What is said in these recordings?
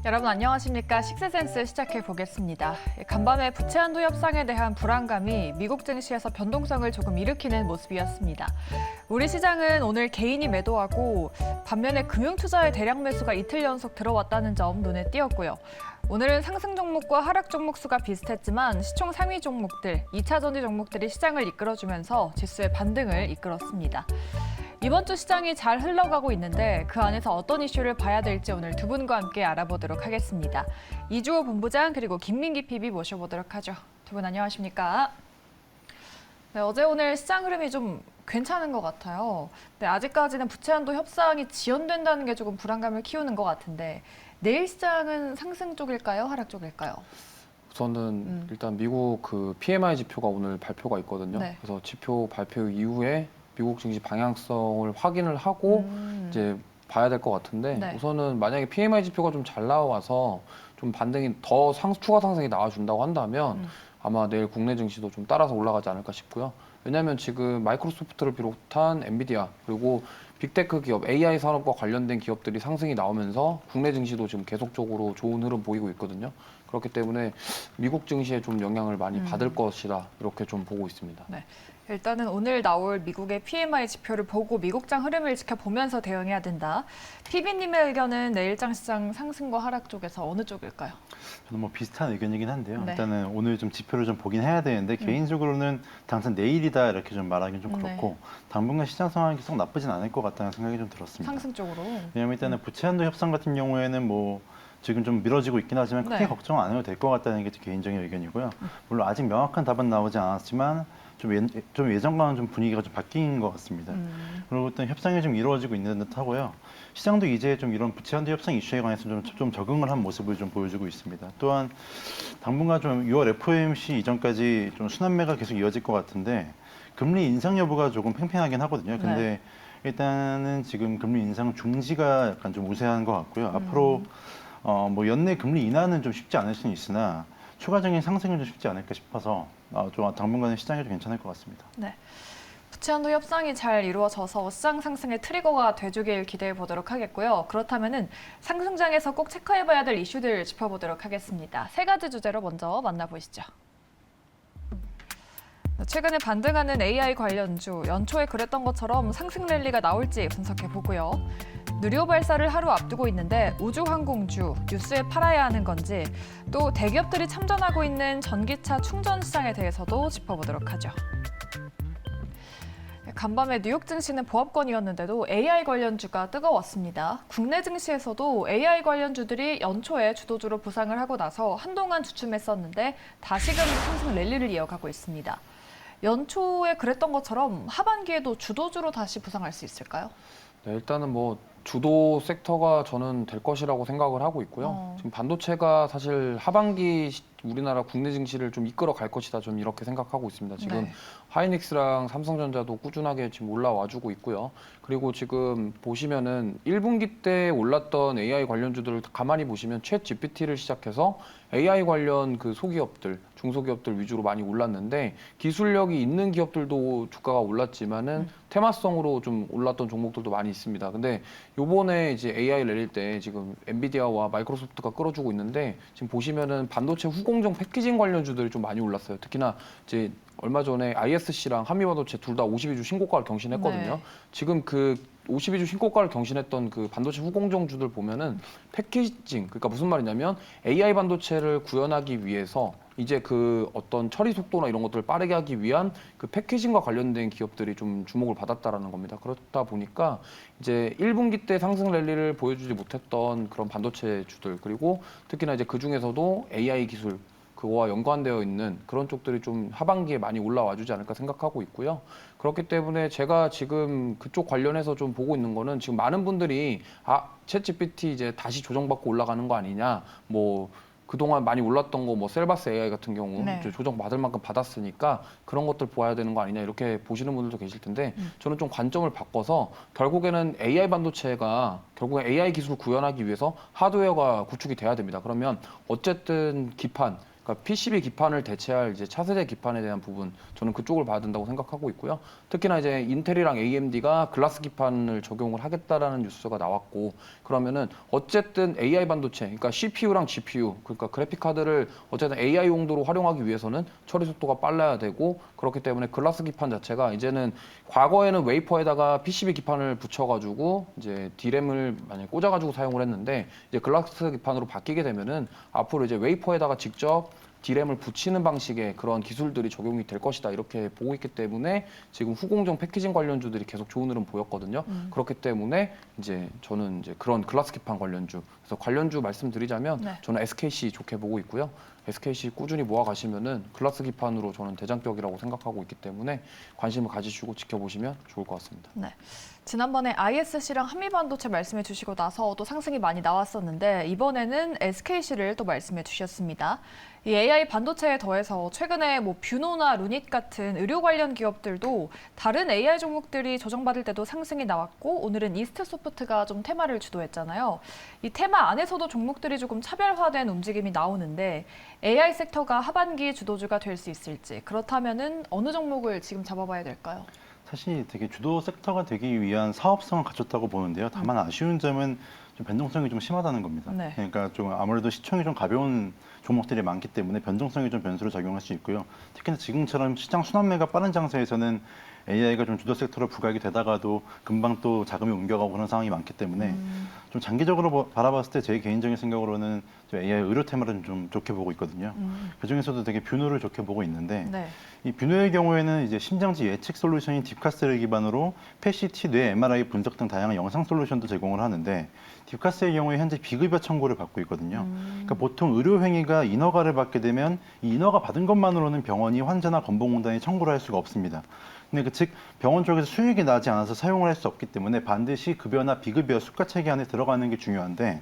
여러분 안녕하십니까? 식스센스 시작해 보겠습니다. 간밤에 부채 한도 협상에 대한 불안감이 미국 증시에서 변동성을 조금 일으키는 모습이었습니다. 우리 시장은 오늘 개인이 매도하고 반면에 금융투자의 대량 매수가 이틀 연속 들어왔다는 점 눈에 띄었고요. 오늘은 상승 종목과 하락 종목 수가 비슷했지만 시총 상위 종목들, 2차 전지 종목들이 시장을 이끌어주면서 지수의 반등을 이끌었습니다. 이번 주 시장이 잘 흘러가고 있는데 그 안에서 어떤 이슈를 봐야 될지 오늘 두 분과 함께 알아보도록 하겠습니다. 이주호 본부장 그리고 김민기 PB 모셔보도록 하죠. 두 분 안녕하십니까? 네, 어제 오늘 시장 흐름이 좀 괜찮은 것 같아요. 네, 아직까지는 부채 한도 협상이 지연된다는 게 조금 불안감을 키우는 것 같은데 내일 시장은 상승 쪽일까요? 하락 쪽일까요? 우선은 일단 미국 그 PMI 지표가 오늘 발표가 있거든요. 네. 그래서 지표 발표 이후에 미국 증시 방향성을 확인을 하고 이제 봐야 될 것 같은데 네. 우선은 만약에 PMI 지표가 좀 잘 나와서 좀 반등이 추가 상승이 나와준다고 한다면 아마 내일 국내 증시도 좀 따라서 올라가지 않을까 싶고요. 왜냐하면 지금 마이크로소프트를 비롯한 엔비디아 그리고 빅테크 기업, AI 산업과 관련된 기업들이 상승이 나오면서 국내 증시도 지금 계속적으로 좋은 흐름 보이고 있거든요. 그렇기 때문에 미국 증시에 좀 영향을 많이 받을 것이다 이렇게 좀 보고 있습니다. 네. 일단은 오늘 나올 미국의 PMI 지표를 보고 미국장 흐름을 지켜보면서 대응해야 된다. PB님의 의견은 내일장 시장 상승과 하락 쪽에서 어느 쪽일까요? 저는 뭐 비슷한 의견이긴 한데요. 네. 일단은 오늘 좀 지표를 좀 보긴 해야 되는데 개인적으로는 당장 내일이다 이렇게 좀 말하기는 좀 그렇고 당분간 시장 상황이 계속 나쁘진 않을 것 같다는 생각이 좀 들었습니다. 상승 쪽으로. 왜냐하면 일단은 부채 한도 협상 같은 경우에는 뭐 지금 좀 미뤄지고 있긴 하지만 크게 네. 걱정 안 해도 될 것 같다는 게 개인적인 의견이고요. 물론 아직 명확한 답은 나오지 않았지만 좀 예전과는 좀 분위기가 좀 바뀐 것 같습니다. 그리고 일단 협상이 좀 이루어지고 있는 듯 하고요. 시장도 이제 좀 이런 부채 한도 협상 이슈에 관해서 좀 적응을 한 모습을 좀 보여주고 있습니다. 또한 당분간 좀 6월 FOMC 이전까지 좀 순환매가 계속 이어질 것 같은데 금리 인상 여부가 조금 팽팽하긴 하거든요. 근데 일단은 지금 금리 인상 중지가 약간 좀 우세한 것 같고요. 앞으로 뭐 연내 금리 인하는 좀 쉽지 않을 수는 있으나 추가적인 상승은 좀 쉽지 않을까 싶어서 좀 당분간은 시장이 좀 괜찮을 것 같습니다. 네. 부채 한도 협상이 잘 이루어져서 시장 상승의 트리거가 돼주길 기대해 보도록 하겠고요. 그렇다면은 상승장에서 꼭 체크해봐야 될 이슈들 짚어보도록 하겠습니다. 세 가지 주제로 먼저 만나보시죠. 최근에 반등하는 AI 관련주, 연초에 그랬던 것처럼 상승 랠리가 나올지 분석해 보고요. 누리호 발사를 하루 앞두고 있는데 우주항공주, 뉴스에 팔아야 하는 건지, 또 대기업들이 참전하고 있는 전기차 충전 시장에 대해서도 짚어보도록 하죠. 간밤에 뉴욕 증시는 보합권이었는데도 AI 관련주가 뜨거웠습니다. 국내 증시에서도 AI 관련주들이 연초에 주도주로 부상을 하고 나서 한동안 주춤했었는데 다시금 상승 랠리를 이어가고 있습니다. 연초에 그랬던 것처럼 하반기에도 주도주로 다시 부상할 수 있을까요? 네, 일단은 뭐 주도 섹터가 저는 될 것이라고 생각을 하고 있고요. 지금 반도체가 사실 하반기 우리나라 국내 증시를 좀 이끌어 갈 것이다. 좀 이렇게 생각하고 있습니다. 지금 하이닉스랑 삼성전자도 꾸준하게 지금 올라와주고 있고요. 그리고 지금 보시면은 1분기 때 올랐던 AI 관련주들을 가만히 보시면 챗 GPT를 시작해서 AI 관련 그 소기업들, 중소기업들 위주로 많이 올랐는데 기술력이 있는 기업들도 주가가 올랐지만은 테마성으로 좀 올랐던 종목들도 많이 있습니다. 근데 요번에 이제 AI 랠릴 때 지금 엔비디아와 마이크로소프트가 끌어주고 있는데 지금 보시면은 반도체 후공정 패키징 관련주들이 좀 많이 올랐어요. 특히나 이제 얼마 전에 ISC랑 한미반도체 둘 다 52주 신고가를 경신했거든요. 네. 지금 그 52주 신고가를 경신했던 그 반도체 후공정주들 보면은 패키징, 그러니까 무슨 말이냐면 AI 반도체를 구현하기 위해서 이제 그 어떤 처리 속도나 이런 것들을 빠르게 하기 위한 그 패키징과 관련된 기업들이 좀 주목을 받았다라는 겁니다. 그렇다 보니까 이제 1분기 때 상승 랠리를 보여주지 못했던 그런 반도체주들 그리고 특히나 이제 그 중에서도 AI 기술 그거와 연관되어 있는 그런 쪽들이 좀 하반기에 많이 올라와 주지 않을까 생각하고 있고요. 그렇기 때문에 제가 지금 그쪽 관련해서 좀 보고 있는 거는 지금 많은 분들이 챗GPT 이제 다시 조정받고 올라가는 거 아니냐, 뭐 그동안 많이 올랐던 거 뭐 셀바스 AI 같은 경우 이제 조정 받을 만큼 받았으니까 그런 것들 보아야 되는 거 아니냐 이렇게 보시는 분들도 계실 텐데 저는 좀 관점을 바꿔서 결국에는 AI 반도체가 결국에 AI 기술을 구현하기 위해서 하드웨어가 구축이 돼야 됩니다. 그러면 어쨌든 기판 그러니까 PCB 기판을 대체할 이제 차세대 기판에 대한 부분 저는 그쪽을 봐야 된다고 생각하고 있고요. 특히나 이제 인텔이랑 AMD가 글라스 기판을 적용을 하겠다라는 뉴스가 나왔고 그러면은 어쨌든 AI 반도체, 그러니까 CPU랑 GPU, 그러니까 그래픽 카드를 어쨌든 AI 용도로 활용하기 위해서는 처리 속도가 빨라야 되고 그렇기 때문에 글라스 기판 자체가 이제는 과거에는 웨이퍼에다가 PCB 기판을 붙여가지고 이제 D램을 만약에 꽂아가지고 사용을 했는데 이제 글라스 기판으로 바뀌게 되면은 앞으로 이제 웨이퍼에다가 직접 D램을 붙이는 방식의 그런 기술들이 적용이 될 것이다 이렇게 보고 있기 때문에 지금 후공정 패키징 관련주들이 계속 좋은 흐름 보였거든요. 그렇기 때문에 이제 저는 이제 그런 글라스 기판 관련주 그래서 관련주 말씀드리자면 네. 저는 SKC 좋게 보고 있고요. SKC 꾸준히 모아가시면은 글라스 기판으로 저는 대장격이라고 생각하고 있기 때문에 관심을 가지시고 지켜보시면 좋을 것 같습니다. 네. 지난번에 ISC랑 한미반도체 말씀해 주시고 나서 또 상승이 많이 나왔었는데 이번에는 SKC를 또 말씀해 주셨습니다. 이 AI 반도체에 더해서 최근에 뭐 뷰노나 루닛 같은 의료 관련 기업들도 다른 AI 종목들이 조정받을 때도 상승이 나왔고 오늘은 이스트소프트가 좀 테마를 주도했잖아요. 이 테마 안에서도 종목들이 조금 차별화된 움직임이 나오는데 AI 섹터가 하반기 주도주가 될 수 있을지 그렇다면은 어느 종목을 지금 잡아봐야 될까요? 사실 되게 주도 섹터가 되기 위한 사업성을 갖췄다고 보는데요. 다만 아쉬운 점은 좀 변동성이 좀 심하다는 겁니다. 네. 그러니까 좀 아무래도 시총이 좀 가벼운 종목들이 많기 때문에 변동성이 좀 변수로 작용할 수 있고요. 특히나 지금처럼 시장 순환매가 빠른 장세에서는 AI가 좀 주도 섹터로 부각이 되다가도 금방 또 자금이 옮겨가고 그런 상황이 많기 때문에 좀 장기적으로 바라봤을 때 제 개인적인 생각으로는 좀 AI 의료 테마를 좀 좋게 보고 있거든요. 그 중에서도 되게 뷰노를 좋게 보고 있는데 네. 이 뷰노의 경우에는 이제 심장지 예측 솔루션인 딥카스를 기반으로 PET, 뇌 MRI 분석 등 다양한 영상 솔루션도 제공을 하는데 딥카스의 경우에 현재 비급여 청구를 받고 있거든요. 그러니까 보통 의료 행위가 인허가를 받게 되면 이 인허가 받은 것만으로는 병원이 환자나 건보공단에 청구를 할 수가 없습니다. 근데 즉 병원 쪽에서 수익이 나지 않아서 사용을 할 수 없기 때문에 반드시 급여나 비급여 수가 체계 안에 들어가는 게 중요한데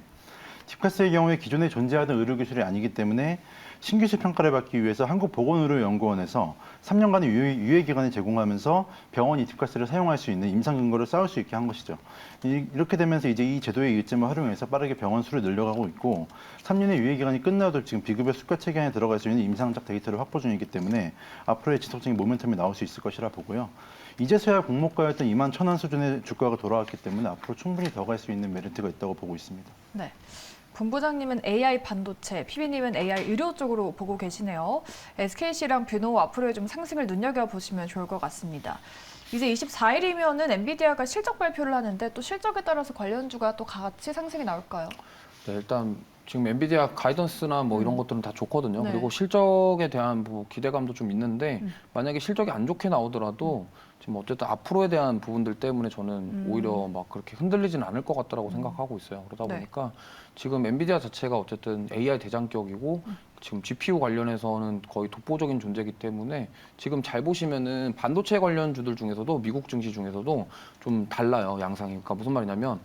딥카스의 경우에 기존에 존재하던 의료 기술이 아니기 때문에 신기술 평가를 받기 위해서 한국보건의료연구원에서 3년간의 유예 기간을 제공하면서 병원이 딥카스를 사용할 수 있는 임상 근거를 쌓을 수 있게 한 것이죠. 이렇게 되면서 이제 이 제도의 이점을 활용해서 빠르게 병원 수를 늘려가고 있고 3년의 유예 기간이 끝나도 지금 비급여 수가 체계 안에 들어갈 수 있는 임상적 데이터를 확보 중이기 때문에 앞으로의 지속적인 모멘텀이 나올 수 있을 것이라 보고요. 이제서야 공모가였던 21,000원 수준의 주가가 돌아왔기 때문에 앞으로 충분히 더 갈 수 있는 메리트가 있다고 보고 있습니다. 네. 본부장님은 AI 반도체, PB님은 AI 의료 쪽으로 보고 계시네요. SKC랑 뷰노 앞으로의 좀 상승을 눈여겨보시면 좋을 것 같습니다. 이제 24일이면은 엔비디아가 실적 발표를 하는데 또 실적에 따라서 관련주가 또 같이 상승이 나올까요? 네, 일단 지금 엔비디아 가이던스나 뭐 이런 것들은 다 좋거든요. 네. 그리고 실적에 대한 뭐 기대감도 좀 있는데 만약에 실적이 안 좋게 나오더라도 지금 어쨌든 앞으로에 대한 부분들 때문에 저는 오히려 막 그렇게 흔들리지는 않을 것 같다라고 생각하고 있어요. 그러다 네. 보니까 지금 엔비디아 자체가 어쨌든 AI 대장격이고 지금 GPU 관련해서는 거의 독보적인 존재이기 때문에 지금 잘 보시면은 반도체 관련주들 중에서도 미국 증시 중에서도 좀 달라요, 양상이. 그러니까 무슨 말이냐면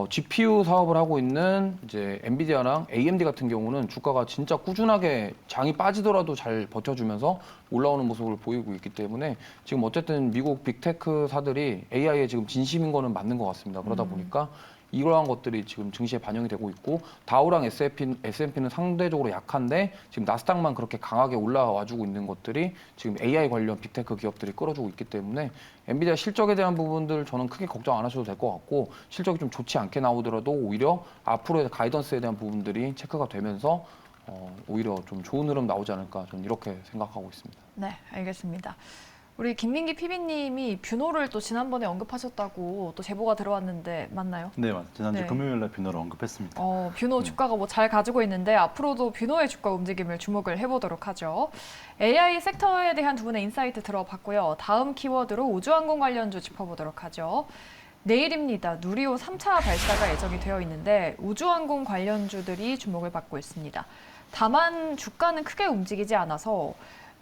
GPU 사업을 하고 있는 이제 엔비디아랑 AMD 같은 경우는 주가가 진짜 꾸준하게 장이 빠지더라도 잘 버텨주면서 올라오는 모습을 보이고 있기 때문에 지금 어쨌든 미국 빅테크사들이 AI에 지금 진심인 거는 맞는 것 같습니다. 그러다 보니까 이러한 것들이 지금 증시에 반영이 되고 있고 다우랑 S&P는 상대적으로 약한데 지금 나스닥만 그렇게 강하게 올라와주고 있는 것들이 지금 AI 관련 빅테크 기업들이 끌어주고 있기 때문에 엔비디아 실적에 대한 부분들 저는 크게 걱정 안 하셔도 될 것 같고 실적이 좀 좋지 않게 나오더라도 오히려 앞으로의 가이던스에 대한 부분들이 체크가 되면서 오히려 좀 좋은 흐름 나오지 않을까 저는 이렇게 생각하고 있습니다. 네, 알겠습니다. 우리 김민기 PB님이 뷰노를 또 지난번에 언급하셨다고 또 제보가 들어왔는데 맞나요? 네, 맞습니다. 지난주 네. 금요일 날 뷰노를 언급했습니다. 뷰노 주가가 뭐 잘 가지고 있는데 앞으로도 뷰노의 주가 움직임을 주목을 해보도록 하죠. AI 섹터에 대한 두 분의 인사이트 들어봤고요. 다음 키워드로 우주항공 관련주 짚어보도록 하죠. 내일입니다. 누리호 3차 발사가 예정이 되어 있는데 우주항공 관련주들이 주목을 받고 있습니다. 다만 주가는 크게 움직이지 않아서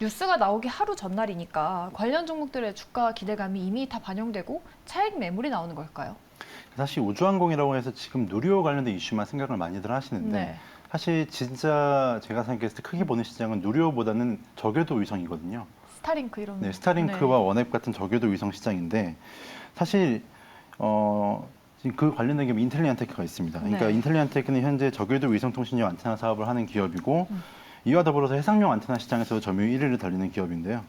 뉴스가 나오기 하루 전날이니까 관련 종목들의 주가 기대감이 이미 다 반영되고 차익 매물이 나오는 걸까요? 사실 우주항공이라고 해서 지금 누리호 관련된 이슈만 생각을 많이들 하시는데 네. 사실 진짜 제가 생각했을 때 크게 보는 시장은 누리호보다는 저궤도 위성이거든요. 스타링크 이런. 네, 스타링크와 원앱 같은 저궤도 위성 시장인데 사실 지금 그 관련된 게 인텔리안테크가 있습니다. 그러니까 네. 인텔리안테크는 현재 저궤도 위성 통신용 안테나 사업을 하는 기업이고 이와 더불어서 해상용 안테나 시장에서 점유율 1위를 달리는 기업인데요.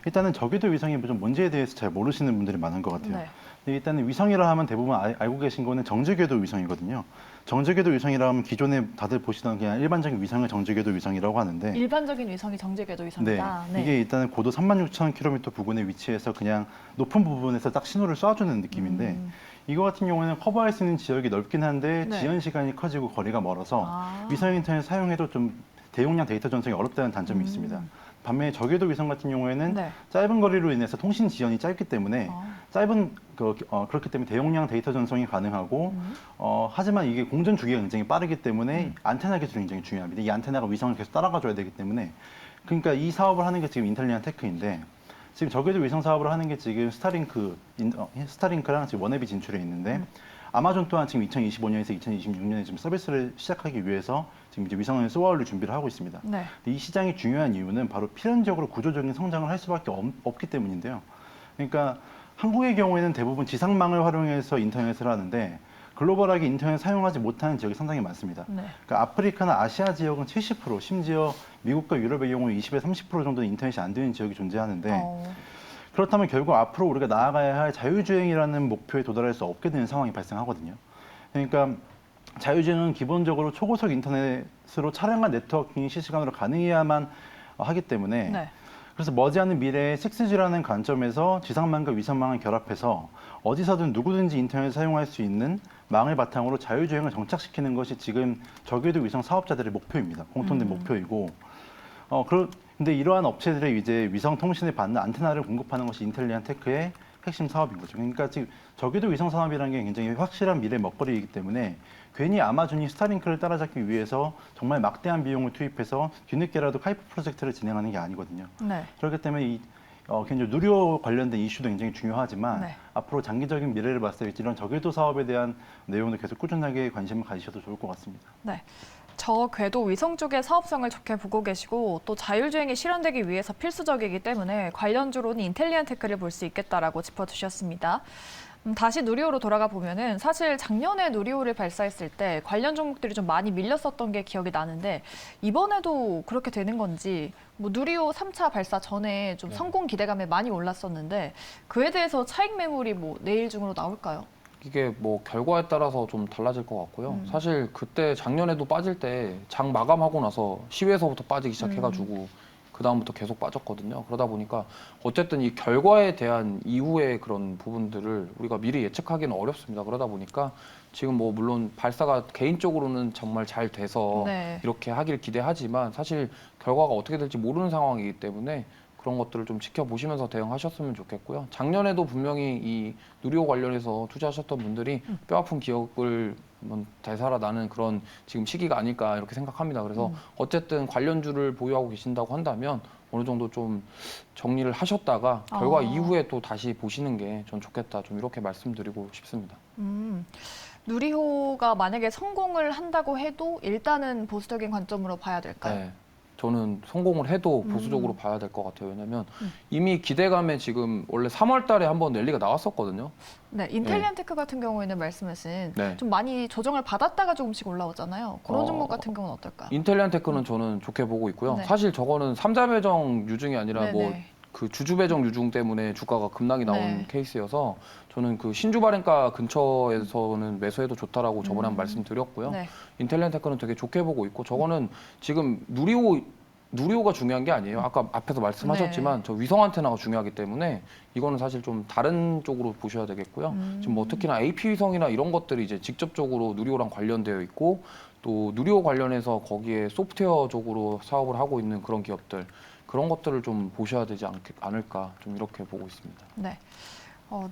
일단은 저궤도 위성이 좀 뭔지에 대해서 잘 모르시는 분들이 많은 것 같아요. 네. 근데 일단은 위성이라 하면 대부분 알고 계신 거는 정제궤도 위성이거든요. 정제궤도 위성이라 하면 기존에 다들 보시던 그냥 일반적인 위성을 정제궤도 위성이라고 하는데 일반적인 위성이 정제궤도 위성이다. 네. 이게 일단은 고도 36,000km 부근에 위치해서 그냥 높은 부분에서 딱 신호를 쏴주는 느낌인데 이거 같은 경우는 커버할 수 있는 지역이 넓긴 한데 네. 지연 시간이 커지고 거리가 멀어서 아. 위성 인터넷 사용해도 좀 대용량 데이터 전송이 어렵다는 단점이 있습니다. 반면에 저궤도 위성 같은 경우에는 네. 짧은 거리로 인해서 통신 지연이 짧기 때문에 아. 그렇기 때문에 대용량 데이터 전송이 가능하고 하지만 이게 공전 주기가 굉장히 빠르기 때문에 안테나 기술이 굉장히 중요합니다. 이 안테나가 위성을 계속 따라가줘야 되기 때문에 그러니까 이 사업을 하는 게 지금 인텔리안 테크인데 지금 저궤도 위성 사업을 하는 게 지금 스타링크랑 지금 워너비 진출해 있는데 아마존 또한 지금 2025년에서 2026년에 지금 서비스를 시작하기 위해서 지금 이제 위성을 쏘아올릴 준비를 하고 있습니다. 네. 이 시장이 중요한 이유는 바로 필연적으로 구조적인 성장을 할 수밖에 없기 때문인데요. 그러니까 한국의 경우에는 대부분 지상망을 활용해서 인터넷을 하는데 글로벌하게 인터넷 사용하지 못하는 지역이 상당히 많습니다. 네. 그러니까 아프리카나 아시아 지역은 70%, 심지어 미국과 유럽의 경우 20에서 30% 정도는 인터넷이 안 되는 지역이 존재하는데 그렇다면 결국 앞으로 우리가 나아가야 할 자유주행이라는 목표에 도달할 수 없게 되는 상황이 발생하거든요. 그러니까 자유주행은 기본적으로 초고속 인터넷으로 차량과 네트워킹이 실시간으로 가능해야만 하기 때문에 네. 그래서 머지않은 미래에 6G라는 관점에서 지상망과 위성망을 결합해서 어디서든 누구든지 인터넷을 사용할 수 있는 망을 바탕으로 자유주행을 정착시키는 것이 지금 저궤도 위성 사업자들의 목표입니다. 공통된 목표이고 근데 이러한 업체들의 이제 위성 통신을 받는 안테나를 공급하는 것이 인텔리안 테크의 핵심 사업인 거죠. 그러니까 지금 저궤도 위성 산업이라는 게 굉장히 확실한 미래 먹거리이기 때문에 괜히 아마존이 스타링크를 따라잡기 위해서 정말 막대한 비용을 투입해서 뒤늦게라도 카이프 프로젝트를 진행하는 게 아니거든요. 네. 그렇기 때문에 이 굉장히 누리호 관련된 이슈도 굉장히 중요하지만 네. 앞으로 장기적인 미래를 봤을 때 이런 저궤도 사업에 대한 내용도 계속 꾸준하게 관심을 가지셔도 좋을 것 같습니다. 네. 저궤도 위성 쪽의 사업성을 좋게 보고 계시고 또 자율주행이 실현되기 위해서 필수적이기 때문에 관련주로는 인텔리안 테크를 볼 수 있겠다라고 짚어주셨습니다. 다시 누리호로 돌아가 보면은 사실 작년에 누리호를 발사했을 때 관련 종목들이 좀 많이 밀렸었던 게 기억이 나는데 이번에도 그렇게 되는 건지 뭐 누리호 3차 발사 전에 좀 성공 기대감에 많이 올랐었는데 그에 대해서 차익 매물이 뭐 내일 중으로 나올까요? 이게 뭐 결과에 따라서 좀 달라질 것 같고요. 사실 그때 작년에도 빠질 때 장 마감하고 나서 10회에서부터 빠지기 시작해가지고 그 다음부터 계속 빠졌거든요. 그러다 보니까 어쨌든 이 결과에 대한 이후의 그런 부분들을 우리가 미리 예측하기는 어렵습니다. 그러다 보니까 지금 뭐 물론 발사가 개인적으로는 정말 잘 돼서 네. 이렇게 하길 기대하지만 사실 결과가 어떻게 될지 모르는 상황이기 때문에 그런 것들을 좀 지켜보시면서 대응하셨으면 좋겠고요. 작년에도 분명히 이 누리호 관련해서 투자하셨던 분들이 뼈아픈 기억을 되살아나는 그런 지금 시기가 아닐까 이렇게 생각합니다. 그래서 어쨌든 관련주를 보유하고 계신다고 한다면 어느 정도 좀 정리를 하셨다가 결과 이후에 또 다시 보시는 게 전 좋겠다. 좀 이렇게 말씀드리고 싶습니다. 누리호가 만약에 성공을 한다고 해도 일단은 보수적인 관점으로 봐야 될까요? 네. 저는 성공을 해도 보수적으로 봐야 될 것 같아요. 왜냐하면 이미 기대감에 지금 원래 3월 달에 한번 랠리가 나왔었거든요. 네, 인텔리안 테크 같은 경우에는 말씀하신 네. 좀 많이 조정을 받았다가 조금씩 올라오잖아요. 그런 종목 같은 경우는 어떨까요? 인텔리안 테크는 저는 좋게 보고 있고요. 네. 사실 저거는 3자 배정 유증이 아니라 네네. 뭐 그 주주 배정 유증 때문에 주가가 급락이 나온 네. 케이스여서 저는 그 신주 발행가 근처에서는 매수해도 좋다라고 저번에 한 말씀드렸고요. 네. 인텔리안 테크는 되게 좋게 보고 있고 저거는 지금 누리호가 중요한 게 아니에요. 아까 앞에서 말씀하셨지만 네. 저 위성 안테나가 중요하기 때문에 이거는 사실 좀 다른 쪽으로 보셔야 되겠고요. 지금 뭐 특히나 AP 위성이나 이런 것들이 이제 직접적으로 누리호랑 관련되어 있고 또 누리호 관련해서 거기에 소프트웨어적으로 사업을 하고 있는 그런 기업들 그런 것들을 좀 보셔야 되지 않을까 좀 이렇게 보고 있습니다. 네.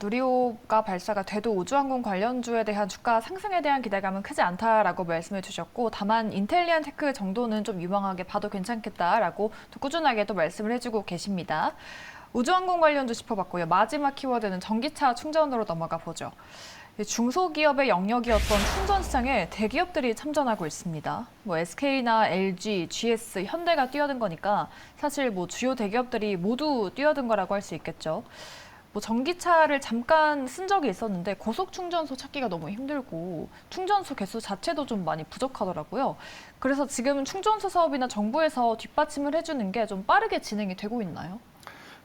누리호가 발사가 돼도 우주항공 관련주에 대한 주가 상승에 대한 기대감은 크지 않다라고 말씀해 주셨고 다만 인텔리안 테크 정도는 좀 유망하게 봐도 괜찮겠다라고 또 꾸준하게 또 말씀을 해주고 계십니다. 우주항공 관련주 짚어봤고요. 마지막 키워드는 전기차 충전으로 넘어가 보죠. 중소기업의 영역이었던 충전 시장에 대기업들이 참전하고 있습니다. 뭐 SK나 LG, GS, 현대가 뛰어든 거니까 사실 뭐 주요 대기업들이 모두 뛰어든 거라고 할 수 있겠죠. 뭐 전기차를 잠깐 쓴 적이 있었는데 고속 충전소 찾기가 너무 힘들고 충전소 개수 자체도 좀 많이 부족하더라고요. 그래서 지금 충전소 사업이나 정부에서 뒷받침을 해주는 게 좀 빠르게 진행이 되고 있나요?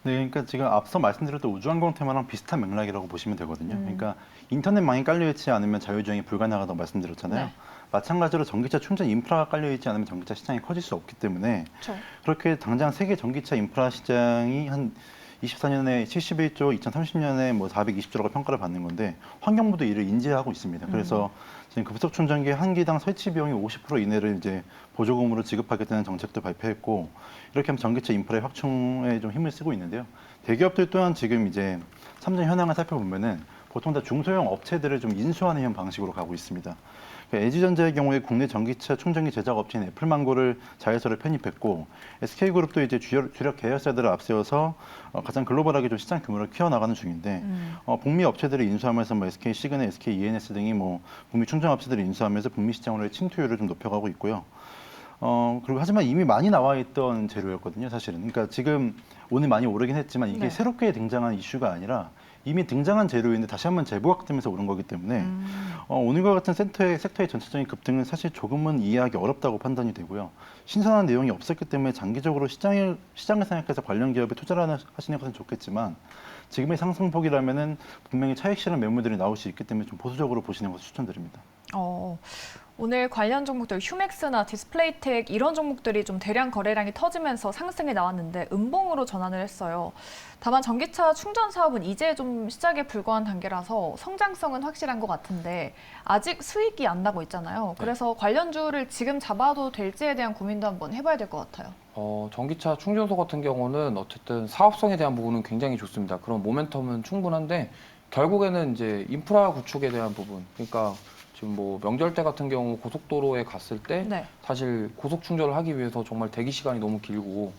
네, 그러니까 지금 앞서 말씀드렸던 우주항공 테마랑 비슷한 맥락이라고 보시면 되거든요. 그러니까 인터넷망이 깔려있지 않으면 자율주행이 불가능하다고 말씀드렸잖아요. 네. 마찬가지로 전기차 충전 인프라가 깔려있지 않으면 전기차 시장이 커질 수 없기 때문에 그렇죠. 그렇게 당장 세계 전기차 인프라 시장이 한 24년에 71조, 2030년에 뭐 420조라고 평가를 받는 건데 환경부도 이를 인지하고 있습니다. 그래서 지금 급속 충전기 한 기당 설치 비용이 50% 이내를 이제 보조금으로 지급하겠다는 정책도 발표했고 이렇게 하면 전기차 인프라의 확충에 좀 힘을 쓰고 있는데요. 대기업들 또한 지금 이제 삼전 현황을 살펴보면은 보통 다 중소형 업체들을 좀 인수하는 형 방식으로 가고 있습니다. LG전자의 경우에 국내 전기차 충전기 제작 업체인 애플망고를 자회사로 편입했고 SK그룹도 이제 주력 계열사들을 앞세워서 가장 글로벌하게 좀 시장 규모를 키워나가는 중인데 북미 업체들을 인수하면서 뭐 SK 시그널, SK ENS 등이 뭐 북미 충전 업체들을 인수하면서 북미 시장으로의 침투율을 좀 높여가고 있고요. 그리고 하지만 이미 많이 나와 있던 재료였거든요, 사실은. 그러니까 지금 오늘 많이 오르긴 했지만 이게 네. 새롭게 등장한 이슈가 아니라 이미 등장한 재료인데 다시 한번 재부각되면서 오른 거기 때문에 오늘과 같은 섹터의 전체적인 급등은 사실 조금은 이해하기 어렵다고 판단이 되고요. 신선한 내용이 없었기 때문에 장기적으로 시장을 생각해서 관련 기업에 투자를 하시는 것은 좋겠지만 지금의 상승폭이라면은 분명히 차익 실현 매물들이 나올 수 있기 때문에 좀 보수적으로 보시는 것을 추천드립니다. 오늘 관련 종목들 휴맥스나 디스플레이텍 이런 종목들이 좀 대량 거래량이 터지면서 상승이 나왔는데 음봉으로 전환을 했어요. 다만 전기차 충전 사업은 이제 좀 시작에 불과한 단계라서 성장성은 확실한 것 같은데 아직 수익이 안 나고 있잖아요. 그래서 관련주를 지금 잡아도 될지에 대한 고민도 한번 해봐야 될 것 같아요. 전기차 충전소 같은 경우는 어쨌든 사업성에 대한 부분은 굉장히 좋습니다. 그런 모멘텀은 충분한데 결국에는 이제 인프라 구축에 대한 부분, 그러니까 지금 뭐 명절 때 같은 경우 고속도로에 갔을 때 네. 사실 고속 충전을 하기 위해서 정말 대기 시간이 너무 길고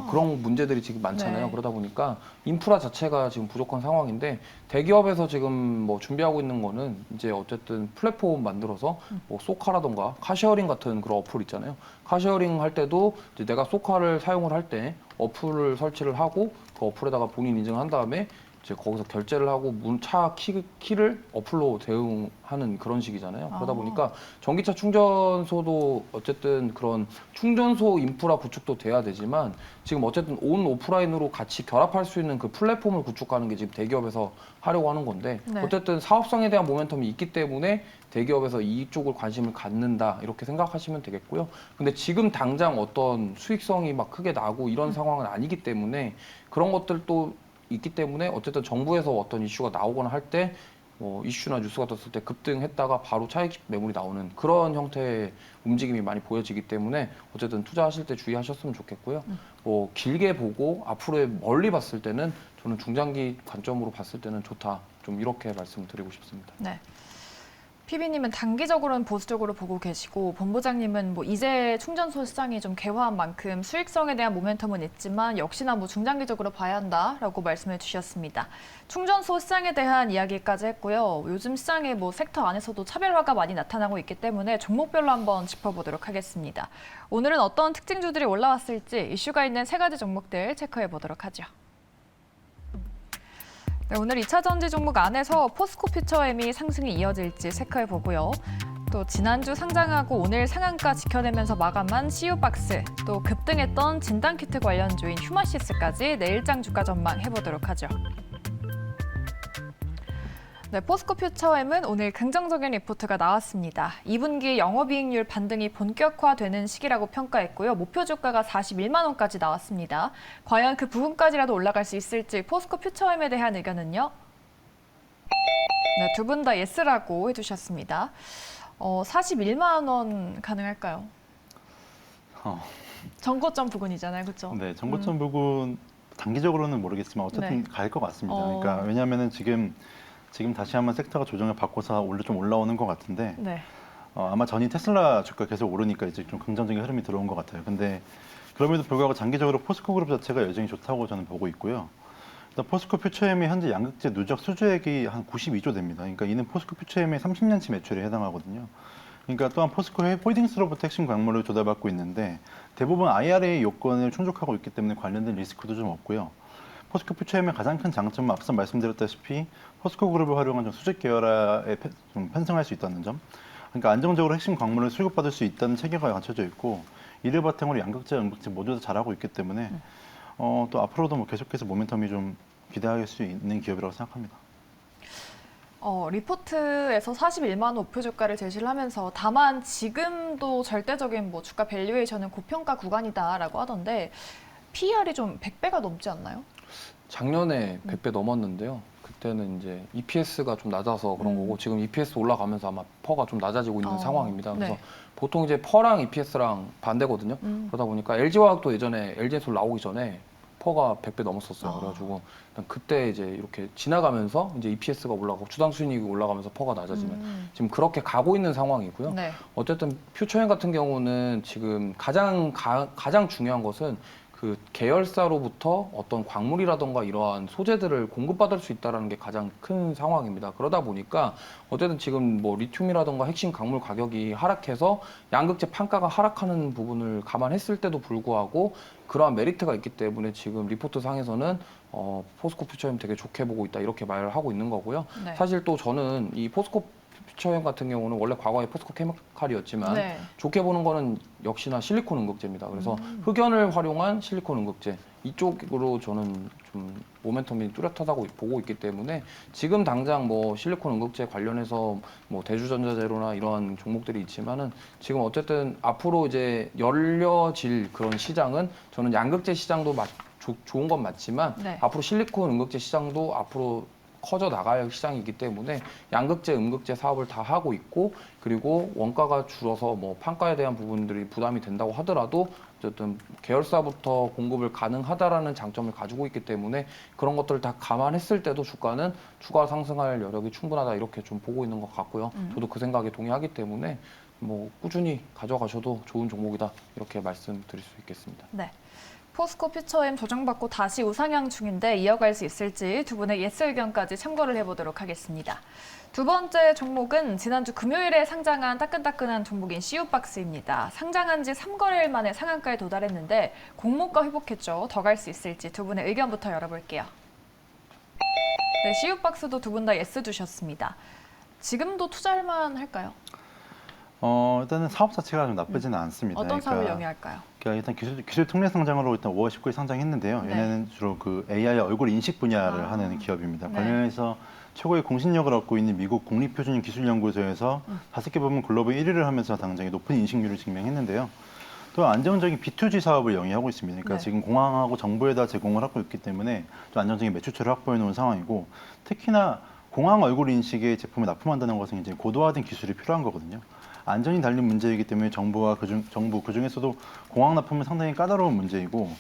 그런 문제들이 지금 많잖아요. 네. 그러다 보니까 인프라 자체가 지금 부족한 상황인데 대기업에서 지금 뭐 준비하고 있는 거는 이제 어쨌든 플랫폼 만들어서 뭐 소카라던가 카쉐어링 같은 그런 어플 있잖아요. 카쉐어링 할 때도 이제 내가 소카를 사용을 할 때 어플을 설치를 하고 그 어플에다가 본인 인증한 다음에 이제 거기서 결제를 하고 차 키를 어플로 대응하는 그런 식이잖아요. 그러다 보니까 전기차 충전소도 어쨌든 그런 충전소 인프라 구축도 돼야 되지만 지금 어쨌든 온 오프라인으로 같이 결합할 수 있는 그 플랫폼을 구축하는 게 지금 대기업에서 하려고 하는 건데 네. 어쨌든 사업성에 대한 모멘텀이 있기 때문에 대기업에서 이쪽을 관심을 갖는다 이렇게 생각하시면 되겠고요. 근데 지금 당장 어떤 수익성이 막 크게 나고 이런 상황은 아니기 때문에 그런 것들도 있기 때문에 어쨌든 정부에서 어떤 이슈가 나오거나 할 때 뭐 이슈나 뉴스가 떴을 때 급등했다가 바로 차익 매물이 나오는 그런 형태의 움직임이 많이 보여지기 때문에 어쨌든 투자하실 때 주의하셨으면 좋겠고요. 뭐 길게 보고 앞으로의 멀리 봤을 때는 저는 중장기 관점으로 봤을 때는 좋다. 좀 이렇게 말씀드리고 싶습니다. 네. PB님은 단기적으로는 보수적으로 보고 계시고 본부장님은 뭐 이제 충전소 시장이 좀 개화한 만큼 수익성에 대한 모멘텀은 있지만 역시나 뭐 중장기적으로 봐야 한다라고 말씀해 주셨습니다. 충전소 시장에 대한 이야기까지 했고요. 요즘 시장에 뭐 섹터 안에서도 차별화가 많이 나타나고 있기 때문에 종목별로 한번 짚어보도록 하겠습니다. 오늘은 어떤 특징주들이 올라왔을지 이슈가 있는 세 가지 종목들 체크해 보도록 하죠. 네, 오늘 2차 전지 종목 안에서 포스코 퓨처엠이 상승이 이어질지 체크해 보고요. 또 지난주 상장하고 오늘 상한가 지켜내면서 마감한 CU박스, 또 급등했던 진단키트 관련주인 휴마시스까지 내일장 주가 전망 해보도록 하죠. 네, 포스코 퓨처엠은 오늘 긍정적인 리포트가 나왔습니다. 2분기 영업이익률 반등이 본격화되는 시기라고 평가했고요. 목표 주가가 41만 원까지 나왔습니다. 과연 그 부분까지라도 올라갈 수 있을지 포스코 퓨처엠에 대한 의견은요? 네, 두 분 다 예스라고 해주셨습니다. 41만 원 가능할까요? 정고점 부근이잖아요, 그렇죠? 네, 정고점 부근 단기적으로는 모르겠지만 어쨌든 네. 갈 것 같습니다. 그러니까 왜냐하면은 지금 다시 한번 섹터가 조정을 받고서 좀 올라오는 것 같은데 네. 아마 전이 테슬라 주가 계속 오르니까 이제 좀 긍정적인 흐름이 들어온 것 같아요. 근데 그럼에도 불구하고 장기적으로 포스코 그룹 자체가 여전히 좋다고 저는 보고 있고요. 일단 포스코 퓨처엠이 현재 양극재 누적 수주액이 한 92조 됩니다. 그러니까 이는 포스코 퓨처엠의 30년치 매출에 해당하거든요. 그러니까 또한 포스코 홀딩스로부터 핵심 광물을 조달받고 있는데 대부분 IRA 요건을 충족하고 있기 때문에 관련된 리스크도 좀 없고요. 포스코 퓨처엠의 가장 큰 장점은 앞서 말씀드렸다시피 포스코 그룹을 활용한 좀 수직 계열화에 좀 편승할 수 있다는 점. 그러니까 안정적으로 핵심 광물을 수급받을 수 있다는 체계가 갖춰져 있고 이를 바탕으로 양극재, 음극재 모두 다 잘하고 있기 때문에 또 앞으로도 뭐 계속해서 모멘텀이 좀 기대할 수 있는 기업이라고 생각합니다. 리포트에서 41만 원 목표 주가를 제시를 하면서 다만 지금도 절대적인 뭐 주가 밸류에이션은 고평가 구간이다라고 하던데 PER이 좀 100배가 넘지 않나요? 작년에 100배 넘었는데요. 그때는 이제 EPS가 좀 낮아서 그런 거고 지금 EPS 올라가면서 아마 퍼가 좀 낮아지고 있는 상황입니다. 그래서 네. 보통 이제 퍼랑 EPS랑 반대거든요. 그러다 보니까 LG화학도 예전에 LG에서 나오기 전에 퍼가 100배 넘었었어요. 그래가지고 일단 그때 이제 이렇게 지나가면서 이제 EPS가 올라가고 주당 수익이 올라가면서 퍼가 낮아지면 지금 그렇게 가고 있는 상황이고요. 네. 어쨌든 퓨처엠 같은 경우는 지금 가장 중요한 것은 그 계열사로부터 어떤 광물이라던가 이러한 소재들을 공급받을 수 있다는 게 가장 큰 상황입니다. 그러다 보니까 어쨌든 지금 뭐 리튬이라던가 핵심 광물 가격이 하락해서 양극재 판가가 하락하는 부분을 감안했을 때도 불구하고 그러한 메리트가 있기 때문에 지금 리포트 상에서는 포스코 퓨처엠 되게 좋게 보고 있다 이렇게 말을 하고 있는 거고요. 네. 사실 또 저는 이 포스코 퓨처엠 같은 경우는 원래 과거에 포스코 케미칼이었지만 네. 좋게 보는 거는 역시나 실리콘 음극재입니다. 그래서 흑연을 활용한 실리콘 음극재 이쪽으로 저는 좀 모멘텀이 뚜렷하다고 보고 있기 때문에 지금 당장 뭐 실리콘 음극재 관련해서 뭐 대주전자재료나 이러한 종목들이 있지만은 지금 어쨌든 앞으로 이제 열려질 그런 시장은 저는 양극재 시장도 좋은 건 맞지만 네. 앞으로 실리콘 음극재 시장도 앞으로 커져 나갈 시장이기 때문에 양극재, 음극재 사업을 다 하고 있고 그리고 원가가 줄어서 뭐 판가에 대한 부분들이 부담이 된다고 하더라도 어쨌든 계열사부터 공급을 가능하다라는 장점을 가지고 있기 때문에 그런 것들을 다 감안했을 때도 주가는 추가 상승할 여력이 충분하다 이렇게 좀 보고 있는 것 같고요. 저도 그 생각에 동의하기 때문에 뭐 꾸준히 가져가셔도 좋은 종목이다 이렇게 말씀드릴 수 있겠습니다. 네. 포스코 퓨처엠 조정받고 다시 우상향 중인데 이어갈 수 있을지 두 분의 예스 의견까지 참고를 해보도록 하겠습니다. 두 번째 종목은 지난주 금요일에 상장한 따끈따끈한 종목인 CU박스입니다. 상장한 지 3거래일 만에 상한가에 도달했는데 공모가 회복했죠. 더 갈 수 있을지 두 분의 의견부터 열어볼게요. 네, CU박스도 두 분 다 예스 주셨습니다. 지금도 투자할 만할까요? 일단은 사업 자체가 좀 나쁘지는 않습니다. 어떤 사업을 영위할까요? 그러니까 일단 기술 특례 상장으로 일단 5월 19일 상장했는데요. 네. 얘네는 주로 그 AI 얼굴 인식 분야를 하는 기업입니다. 네. 관련해서 최고의 공신력을 얻고 있는 미국 국립표준기술연구소에서 5개 부문 글로벌 1위를 하면서 당장에 높은 인식률을 증명했는데요. 또 안정적인 B2G 사업을 영위하고 있습니다. 그러니까 네. 지금 공항하고 정부에다 제공을 하고 있기 때문에 좀 안정적인 매출처를 확보해 놓은 상황이고 특히나 공항 얼굴 인식의 제품을 납품한다는 것은 이제 고도화된 기술이 필요한 거거든요. 안전이 달린 문제이기 때문에 정부 그중에서도 공항 납품은 상당히 까다로운 문제이고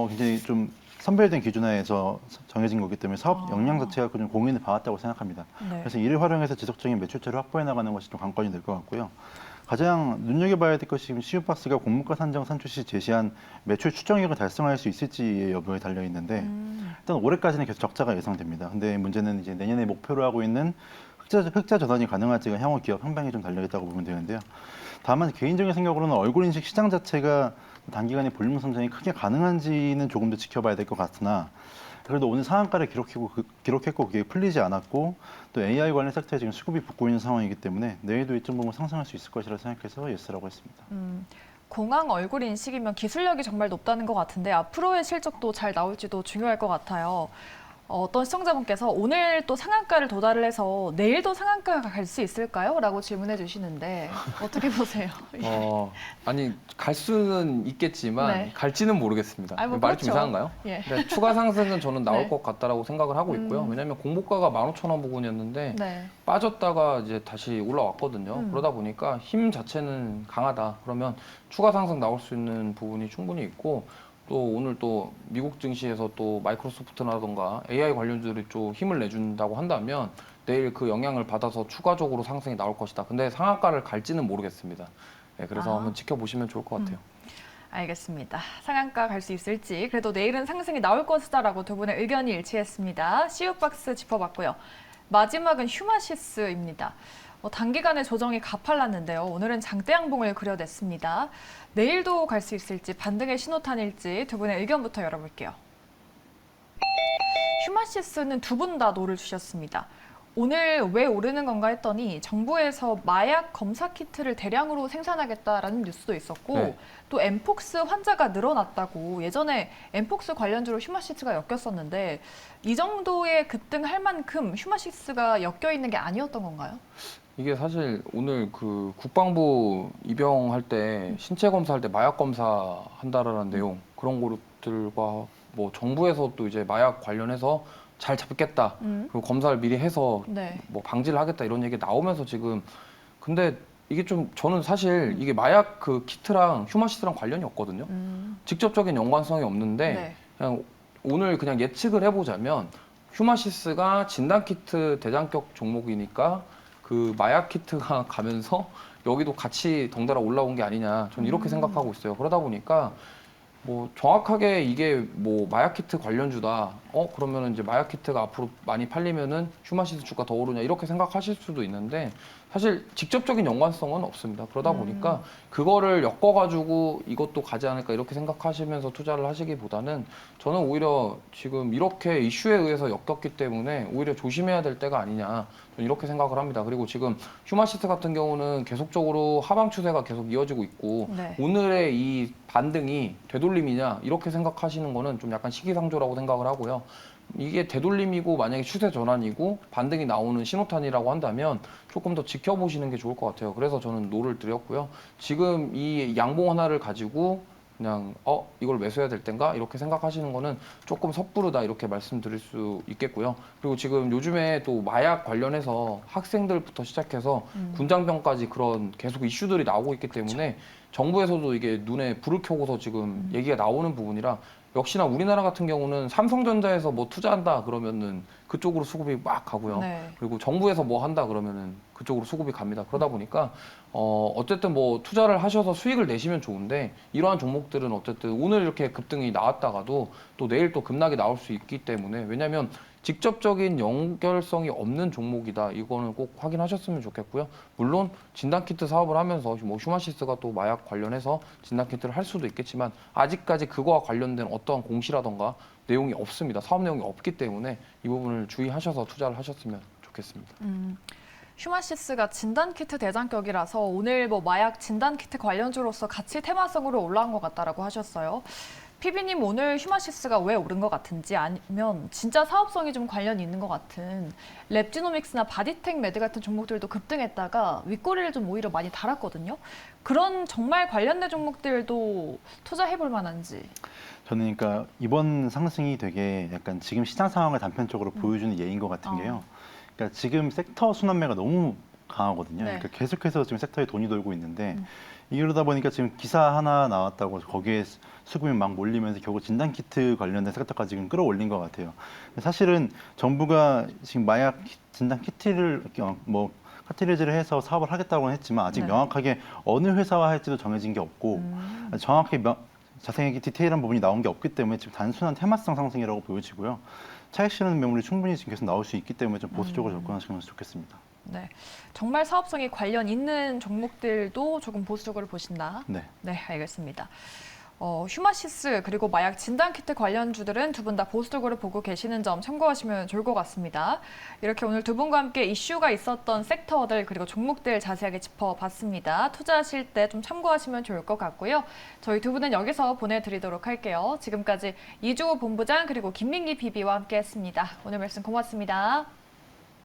굉장히 좀 선별된 기준하에서 정해진 거기 때문에 사업 역량 자체가 좀 공인을 받았다고 생각합니다. 네. 그래서 이를 활용해서 지속적인 매출처를 확보해 나가는 것이 좀 관건이 될 것 같고요. 가장 눈여겨봐야 될 것이 지금 CU박스가 공모가 산정 산출 시 제시한 매출 추정액을 달성할 수 있을지의 여부에 달려 있는데 일단 올해까지는 계속 적자가 예상됩니다. 근데 문제는 이제 내년에 목표로 하고 있는 흑자 전환이 가능할지가 향후 기업 향방에 좀 달려 있다고 보면 되는데요. 다만 개인적인 생각으로는 얼굴 인식 시장 자체가 단기간에 볼륨 성장이 크게 가능한지는 조금 더 지켜봐야 될 것 같으나 그래도 오늘 상한가를 기록했고 그게 풀리지 않았고 또 AI 관련 섹터에 지금 수급이 붙고 있는 상황이기 때문에 내일도 일정 부분 상승할 수 있을 것이라 생각해서 예스라고 했습니다. 공항 얼굴 인식이면 기술력이 정말 높다는 것 같은데 앞으로의 실적도 잘 나올지도 중요할 것 같아요. 어떤 시청자분께서 오늘 또 상한가를 도달을 해서 내일도 상한가가 갈 수 있을까요? 라고 질문해 주시는데 어떻게 보세요? 아니 갈 수는 있겠지만 네. 갈지는 모르겠습니다. 뭐 말이 그렇죠. 좀 이상한가요? 예. 네, 추가 상승은 저는 나올 네. 것 같다라고 생각을 하고 있고요. 왜냐하면 공모가가 15,000원 부근이었는데 네. 빠졌다가 이제 다시 올라왔거든요. 그러다 보니까 힘 자체는 강하다. 그러면 추가 상승 나올 수 있는 부분이 충분히 있고 또 오늘 또 미국 증시에서 또 마이크로소프트라던가 AI 관련주들이 좀 힘을 내준다고 한다면 내일 그 영향을 받아서 추가적으로 상승이 나올 것이다. 근데 상한가를 갈지는 모르겠습니다. 네, 그래서 한번 지켜보시면 좋을 것 같아요. 알겠습니다. 상한가 갈 수 있을지 그래도 내일은 상승이 나올 것이다라고 두 분의 의견이 일치했습니다. CU박스 짚어봤고요. 마지막은 휴마시스입니다. 단기간에 조정이 가팔랐는데요. 오늘은 장대 양봉을 그려냈습니다. 내일도 갈 수 있을지 반등의 신호탄일지 두 분의 의견부터 열어볼게요. 휴마시스는 두 분 다 노를 주셨습니다. 오늘 왜 오르는 건가 했더니 정부에서 마약 검사 키트를 대량으로 생산하겠다라는 뉴스도 있었고 네. 또 엠폭스 환자가 늘어났다고 예전에 엠폭스 관련주로 휴마시스가 엮였었는데 이 정도의 급등할 만큼 휴마시스가 엮여 있는 게 아니었던 건가요? 이게 사실 오늘 그 국방부 입영할 때 신체 검사할 때 마약 검사 한다라는 내용 그런 것들과 뭐 정부에서 또 이제 마약 관련해서 잘 잡겠다. 그리고 검사를 미리 해서 네. 뭐 방지를 하겠다 이런 얘기 나오면서 지금 근데 이게 좀 저는 사실 이게 마약 그 키트랑 휴마시스랑 관련이 없거든요. 직접적인 연관성이 없는데 네. 그냥 오늘 그냥 예측을 해보자면 휴마시스가 진단 키트 대장격 종목이니까 그 마약 키트가 가면서 여기도 같이 덩달아 올라온 게 아니냐 저는 이렇게 생각하고 있어요. 그러다 보니까 뭐 정확하게 이게 뭐 마약 키트 관련주다. 그러면은 이제 마약 키트가 앞으로 많이 팔리면은 휴마시스 주가 더 오르냐 이렇게 생각하실 수도 있는데 사실 직접적인 연관성은 없습니다. 그러다 보니까 그거를 엮어가지고 이것도 가지 않을까 이렇게 생각하시면서 투자를 하시기보다는 저는 오히려 지금 이렇게 이슈에 의해서 엮였기 때문에 오히려 조심해야 될 때가 아니냐 저는 이렇게 생각을 합니다. 그리고 지금 휴마시스 같은 경우는 계속적으로 하방 추세가 계속 이어지고 있고 네. 오늘의 이 반등이 되돌림이냐 이렇게 생각하시는 거는 좀 약간 시기상조라고 생각을 하고요. 이게 되돌림이고 만약에 추세 전환이고 반등이 나오는 신호탄이라고 한다면 조금 더 지켜보시는 게 좋을 것 같아요. 그래서 저는 노를 드렸고요. 지금 이 양봉 하나를 가지고 그냥 이걸 매수해야 될 땐가 이렇게 생각하시는 거는 조금 섣부르다 이렇게 말씀드릴 수 있겠고요. 그리고 지금 요즘에 또 마약 관련해서 학생들부터 시작해서 군장병까지 그런 계속 이슈들이 나오고 있기 때문에 정부에서도 이게 눈에 불을 켜고서 지금 얘기가 나오는 부분이라 역시나 우리나라 같은 경우는 삼성전자에서 뭐 투자한다 그러면은 그쪽으로 수급이 막 가고요. 네. 그리고 정부에서 뭐 한다 그러면은 그쪽으로 수급이 갑니다. 그러다 보니까 어쨌든 뭐 투자를 하셔서 수익을 내시면 좋은데 이러한 종목들은 어쨌든 오늘 이렇게 급등이 나왔다가도 또 내일 또 급락이 나올 수 있기 때문에 왜냐하면 직접적인 연결성이 없는 종목이다. 이거는 꼭 확인하셨으면 좋겠고요. 물론 진단키트 사업을 하면서 뭐 휴마시스가 또 마약 관련해서 진단키트를 할 수도 있겠지만 아직까지 그거와 관련된 어떠한 공시라던가 내용이 없습니다. 사업 내용이 없기 때문에 이 부분을 주의하셔서 투자를 하셨으면 좋겠습니다. 휴마시스가 진단키트 대장격이라서 오늘 뭐 마약 진단키트 관련주로서 같이 테마성으로 올라온 것 같다라고 하셨어요. 피비님 오늘 휴마시스가 왜 오른 것 같은지 아니면 진짜 사업성이 좀 관련이 있는 것 같은 랩지노믹스나 바디텍 매드 같은 종목들도 급등했다가 윗꼬리를 좀 오히려 많이 달았거든요. 그런 정말 관련된 종목들도 투자해볼 만한지. 저는 그러니까 이번 상승이 되게 약간 지금 시장 상황을 단편적으로 보여주는 예인 것 같은 게요. 그러니까 지금 섹터 순환매가 너무 강하거든요. 네. 그러니까 계속해서 지금 섹터에 돈이 돌고 있는데 이러다 보니까 지금 기사 하나 나왔다고 거기에 수급이 막 몰리면서 결국 진단키트 관련된 섹터까지 지금 끌어올린 것 같아요. 사실은 정부가 지금 마약 진단키트를 뭐 카트리지를 해서 사업을 하겠다고는 했지만 아직 네. 명확하게 어느 회사와 할지도 정해진 게 없고 정확히 자세하게 디테일한 부분이 나온 게 없기 때문에 지금 단순한 테마성 상승이라고 보여지고요. 차익 실현 매물이 충분히 지금 계속 나올 수 있기 때문에 좀 보수적으로 접근하시면 좋겠습니다. 네, 정말 사업성이 관련 있는 종목들도 조금 보수적으로 보신다. 네. 네, 알겠습니다. 휴마시스 그리고 마약 진단키트 관련주들은 두 분 다 보수적으로 보고 계시는 점 참고하시면 좋을 것 같습니다. 이렇게 오늘 두 분과 함께 이슈가 있었던 섹터들 그리고 종목들 자세하게 짚어봤습니다. 투자하실 때 좀 참고하시면 좋을 것 같고요. 저희 두 분은 여기서 보내드리도록 할게요. 지금까지 이주호 본부장 그리고 김민기 PB와 함께했습니다. 오늘 말씀 고맙습니다.